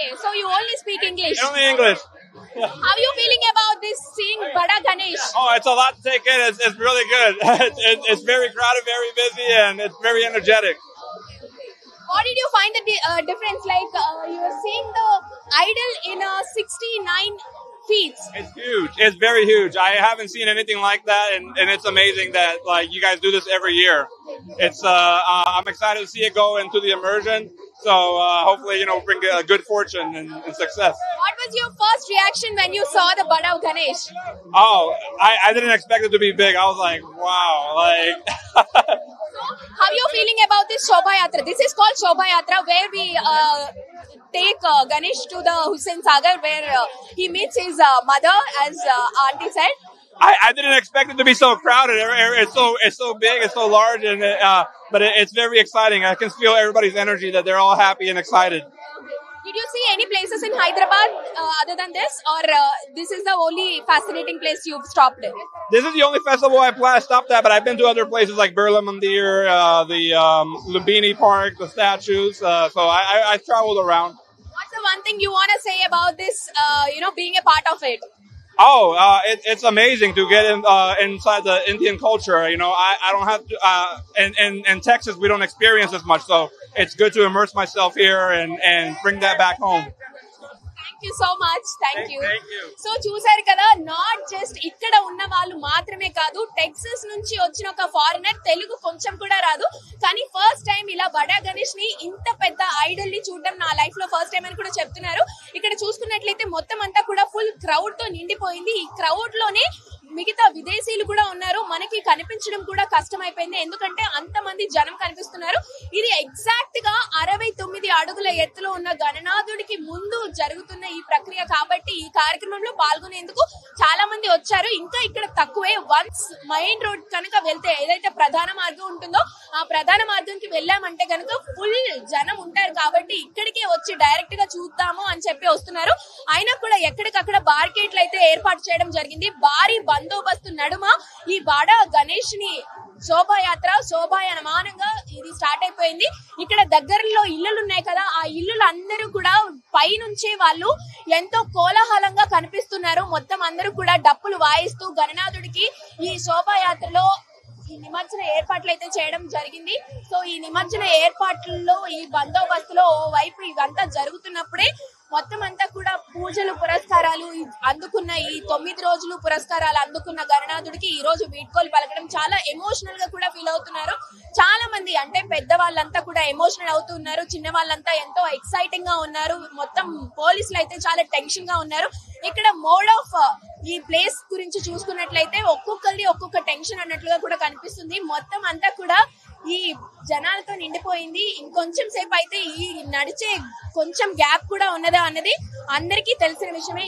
Okay, so you only speak English. Only English. How are you feeling about this seeing Bada Ganesh? Oh, it's a lot to take in. It's really good. It's very crowded, very busy, and it's very energetic. What did you find the difference? Like you were seeing the idol in 69 feet. It's huge. It's very huge. I haven't seen anything like that, and it's amazing that like you guys do this every year. It's I'm excited to see it go into the immersion. So hopefully, bring a good fortune and success. What was your first reaction when you saw the Bada Ganesh? Oh, I didn't expect it to be big. I was like, wow, like. How are you feeling about this Shobha Yatra? This is called Shobha Yatra, where we take Ganesh to the Hussain Sagar, where he meets his mother, as Auntie said. I didn't expect it to be so crowded. It's so big, it's so large, and but it's very exciting. I can feel everybody's energy that they're all happy and excited. Did you see any places in Hyderabad other than this, or this is the only fascinating place you've stopped in? This is the only festival I stopped at, but I've been to other places like Birla Mandir, the Lumbini Park, the statues. So I traveled around. What's the one thing you want to say about this, being a part of it? Oh, it's amazing to get inside the Indian culture. I don't have to. In Texas, we don't experience as much, so it's good to immerse myself here and bring that back home. Thank you so much. Thank you. So So చూసారు కదా, not just ఇక్కడ ఉన్న వాళ్ళు మాత్రమే కాదు, Texas నుంచి వచ్చిన ఒక ఫారినర్, తెలుగు కొంచెం కూడా రాదు, కానీ ఫస్ట్ టైం ఇలా బడా గణేష్ ని, ఇంత పెద్ద ఐడల్ ని చూడడం నా లైఫ్ లో ఫస్ట్ టైం అని కూడా చెప్తున్నారు. ఇక్కడ చూసుకున్నట్లయితే మొత్తం అంతా కూడా ఫుల్ క్రౌడ్ తో నిండిపోయింది. ఈ క్రౌడ్ లోనే మిగతా విదేశీయులు కూడా ఉన్నారు. మనకి కనిపించడం కూడా కష్టమైపోయింది, ఎందుకంటే అంతమంది జనం కనిపిస్తున్నారు. ఇది ఎగ్జాక్ట్ గా 69 అడుగుల ఎత్తులో ఉన్న గణనాథుడికి ముందు జరుగుతున్న ఈ ప్రక్రియ కాబట్టి ఈ కార్యక్రమంలో పాల్గొనేందుకు చాలా మంది వచ్చారు. ఇంకా ఇక్కడ తక్కువే. వన్స్ మెయిన్ రోడ్ కనుక వెళ్తే, ఏదైతే ప్రధాన మార్గం ఉంటుందో ఆ ప్రధాన మార్గంకి వెళ్ళామంటే కనుక ఫుల్ జనం ఉంటారు. కాబట్టి ఇక్కడికే వచ్చి డైరెక్ట్ గా చూద్దాము అని చెప్పి వస్తున్నారు. అయినా కూడా ఎక్కడికక్కడ బార్కెట్లు అయితే ఏర్పాటు చేయడం జరిగింది. భారీ బందోబస్తు నడుమ ఈ బడా గణేష్ ని శోభాయమానంగా ఇది స్టార్ట్ అయిపోయింది. ఇక్కడ దగ్గరలో ఇల్లులు ఉన్నాయి కదా, ఆ ఇల్లులు అందరూ కూడా పైనుంచే వాళ్ళు ఎంతో కోలాహలంగా కనిపిస్తున్నారు. మొత్తం అందరూ కూడా డప్పులు వాయిస్తూ గణనాథుడికి ఈ శోభాయాత్రలో ఈ నిమజ్జన ఏర్పాట్లు అయితే చేయడం జరిగింది. సో ఈ నిమజ్జన ఏర్పాట్లలో, ఈ బందోబస్తులో ఓవైపు ఇవంతా జరుగుతున్నప్పుడే మొత్తం అంతా కూడా పూజలు, పురస్కారాలు అందుకున్న, ఈ 9 రోజులు పురస్కారాలు అందుకున్న గణనాథుడికి ఈ రోజు వీడ్కోలు పలకడం చాలా ఎమోషనల్ గా కూడా ఫీల్ అవుతున్నారు. చాలా మంది, అంటే పెద్దవాళ్ళంతా కూడా ఎమోషనల్ అవుతున్నారు, చిన్న వాళ్ళంతా ఎంతో ఎక్సైటింగ్ గా ఉన్నారు. మొత్తం పోలీసులు అయితే చాలా టెన్షన్ గా ఉన్నారు. ఇక్కడ మోడ్ ఆఫ్ ఈ ప్లేస్ గురించి చూసుకున్నట్లయితే ఒక్కొక్కరిది ఒక్కొక్క టెన్షన్ అన్నట్లుగా కూడా కనిపిస్తుంది. మొత్తం అంతా కూడా ఈ జనాలతో నిండిపోయింది. ఇంకొంచెం సేపు అయితే ఈ నడిచే కొంచెం గ్యాప్ కూడా ఉన్నదా అన్నది అందరికీ తెలిసిన విషయమే.